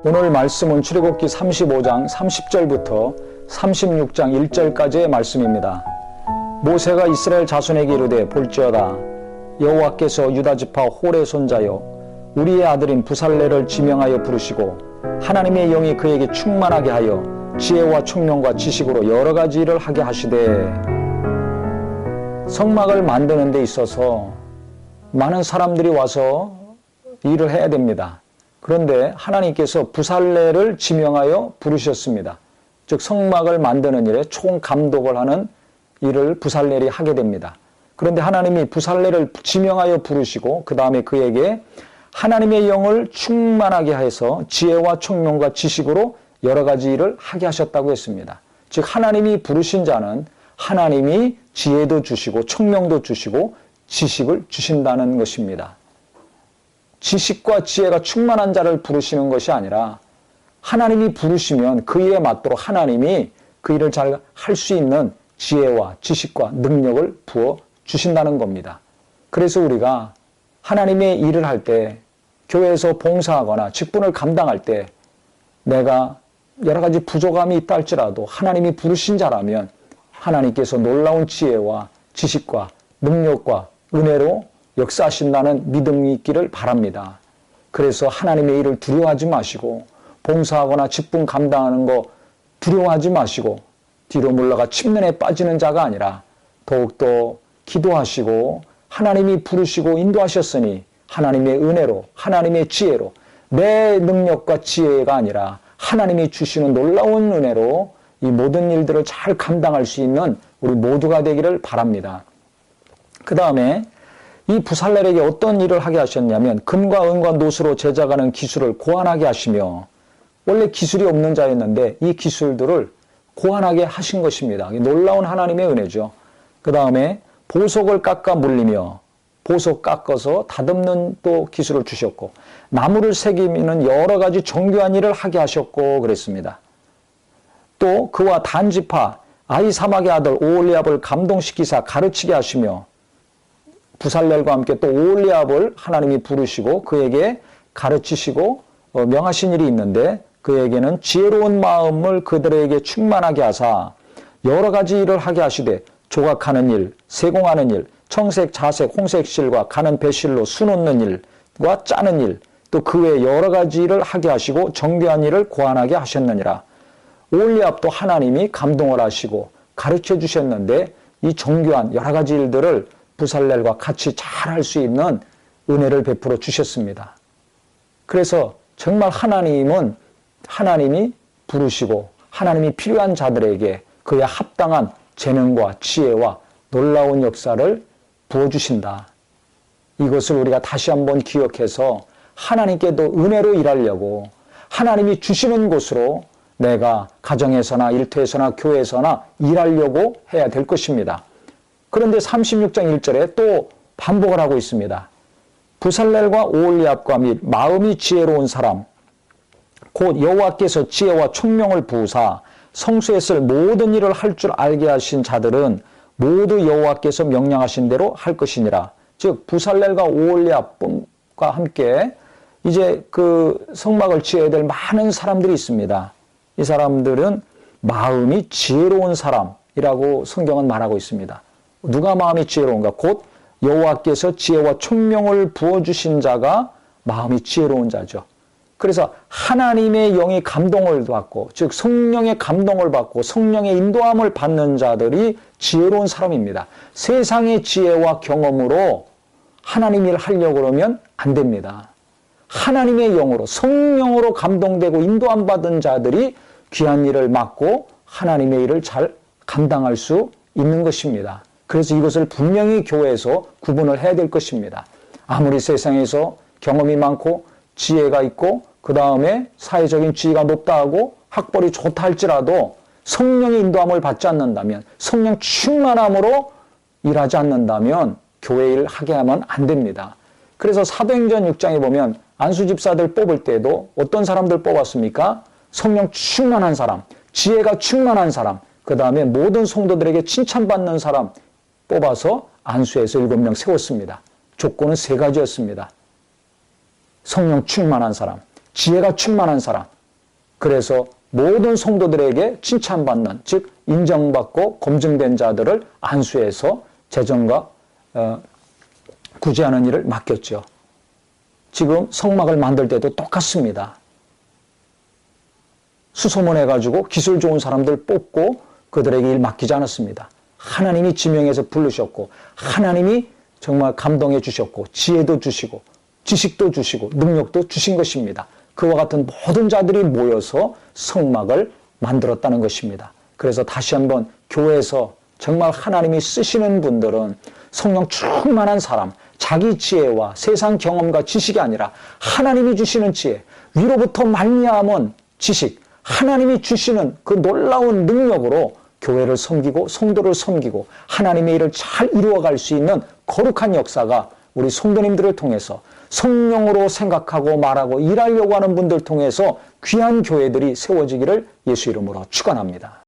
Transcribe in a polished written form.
오늘 말씀은 출애굽기 35장 30절부터 36장 1절까지의 말씀입니다. 모세가 이스라엘 자손에게 이르되 볼지어다 여호와께서 유다 지파 홀의 손자여 우리의 아들인 부살레를 지명하여 부르시고 하나님의 영이 그에게 충만하게 하여 지혜와 총명과 지식으로 여러 가지 일을 하게 하시되. 성막을 만드는 데 있어서 많은 사람들이 와서 일을 해야 됩니다. 그런데 하나님께서 부살레를 지명하여 부르셨습니다. 즉 성막을 만드는 일에 총감독을 하는 일을 부살레이 하게 됩니다. 그런데 하나님이 부살레를 지명하여 부르시고 그 다음에 그에게 하나님의 영을 충만하게 해서 지혜와 총명과 지식으로 여러 가지 일을 하게 하셨다고 했습니다. 즉 하나님이 부르신 자는 하나님이 지혜도 주시고 총명도 주시고 지식을 주신다는 것입니다. 지식과 지혜가 충만한 자를 부르시는 것이 아니라 하나님이 부르시면 그 일에 맞도록 하나님이 그 일을 잘 할 수 있는 지혜와 지식과 능력을 부어 주신다는 겁니다. 그래서 우리가 하나님의 일을 할 때, 교회에서 봉사하거나 직분을 감당할 때 내가 여러 가지 부족함이 있다 할지라도 하나님이 부르신 자라면 하나님께서 놀라운 지혜와 지식과 능력과 은혜로 역사하신다는 믿음이 있기를 바랍니다. 그래서 하나님의 일을 두려워하지 마시고 봉사하거나 직분 감당하는 거 두려워하지 마시고 뒤로 물러가 침륜에 빠지는 자가 아니라 더욱더 기도하시고 하나님이 부르시고 인도하셨으니 하나님의 은혜로 하나님의 지혜로 내 능력과 지혜가 아니라 하나님이 주시는 놀라운 은혜로 이 모든 일들을 잘 감당할 수 있는 우리 모두가 되기를 바랍니다. 그 다음에 이 부살렐에게 어떤 일을 하게 하셨냐면 금과 은과 노수로 제작하는 기술을 고안하게 하시며, 원래 기술이 없는 자였는데 이 기술들을 고안하게 하신 것입니다. 놀라운 하나님의 은혜죠. 그 다음에 보석을 깎아 물리며, 보석 깎아서 다듬는 또 기술을 주셨고, 나무를 새기는 여러 가지 정교한 일을 하게 하셨고 그랬습니다. 또 그와 단지파 아히사막의 아들 오홀리압을 감동시키사 가르치게 하시며, 부살렐과 함께 또 오홀리압을 하나님이 부르시고 그에게 가르치시고 명하신 일이 있는데, 그에게는 지혜로운 마음을 그들에게 충만하게 하사 여러 가지 일을 하게 하시되 조각하는 일, 세공하는 일, 청색, 자색, 홍색 실과 가는 배실로 수놓는 일과 짜는 일, 또 그 외 여러 가지 일을 하게 하시고 정교한 일을 고안하게 하셨느니라. 오홀리압도 하나님이 감동을 하시고 가르쳐 주셨는데 이 정교한 여러 가지 일들을 부살렐과 같이 잘 할 수 있는 은혜를 베풀어 주셨습니다. 그래서 정말 하나님은 하나님이 부르시고 하나님이 필요한 자들에게 그에 합당한 재능과 지혜와 놀라운 역사를 부어주신다. 이것을 우리가 다시 한번 기억해서 하나님께도 은혜로 일하려고 하나님이 주시는 곳으로 내가 가정에서나 일터에서나 교회에서나 일하려고 해야 될 것입니다. 그런데 36장 1절에 또 반복을 하고 있습니다. 부살렐과 오홀리압과 및 마음이 지혜로운 사람 곧 여호와께서 지혜와 총명을 부으사 성소에 쓸 모든 일을 할 줄 알게 하신 자들은 모두 여호와께서 명령하신 대로 할 것이니라. 즉 부살렐과 오홀리압과 함께 이제 그 성막을 지어야 될 많은 사람들이 있습니다. 이 사람들은 마음이 지혜로운 사람이라고 성경은 말하고 있습니다. 누가 마음이 지혜로운가? 곧 여호와께서 지혜와 총명을 부어주신 자가 마음이 지혜로운 자죠. 그래서 하나님의 영이 감동을 받고, 즉 성령의 감동을 받고 성령의 인도함을 받는 자들이 지혜로운 사람입니다. 세상의 지혜와 경험으로 하나님 일을 하려고 그러면 안 됩니다. 하나님의 영으로 성령으로 감동되고 인도함 받은 자들이 귀한 일을 맡고 하나님의 일을 잘 감당할 수 있는 것입니다. 그래서 이것을 분명히 교회에서 구분을 해야 될 것입니다. 아무리 세상에서 경험이 많고 지혜가 있고 그 다음에 사회적인 지위가 높다 하고 학벌이 좋다 할지라도 성령의 인도함을 받지 않는다면, 성령 충만함으로 일하지 않는다면 교회 일을 하게 하면 안 됩니다. 그래서 사도행전 6장에 보면 안수 집사들 뽑을 때도 어떤 사람들 뽑았습니까? 성령 충만한 사람, 지혜가 충만한 사람, 그 다음에 모든 성도들에게 칭찬받는 사람 뽑아서 안수해서 7명 세웠습니다. 조건은 3가지였습니다. 성령 충만한 사람, 지혜가 충만한 사람. 그래서 모든 성도들에게 칭찬받는, 즉 인정받고 검증된 자들을 안수해서 재정과 구제하는 일을 맡겼죠. 지금 성막을 만들 때도 똑같습니다. 수소문해가지고 기술 좋은 사람들 뽑고 그들에게 일 맡기지 않았습니다. 하나님이 지명해서 부르셨고 하나님이 정말 감동해 주셨고 지혜도 주시고 지식도 주시고 능력도 주신 것입니다. 그와 같은 모든 자들이 모여서 성막을 만들었다는 것입니다. 그래서 다시 한번 교회에서 정말 하나님이 쓰시는 분들은 성령 충만한 사람, 자기 지혜와 세상 경험과 지식이 아니라 하나님이 주시는 지혜, 위로부터 말미암은 지식, 하나님이 주시는 그 놀라운 능력으로 교회를 섬기고 성도를 섬기고 하나님의 일을 잘 이루어갈 수 있는 거룩한 역사가 우리 성도님들을 통해서 성령으로 생각하고 말하고 일하려고 하는 분들 통해서 귀한 교회들이 세워지기를 예수 이름으로 축원합니다.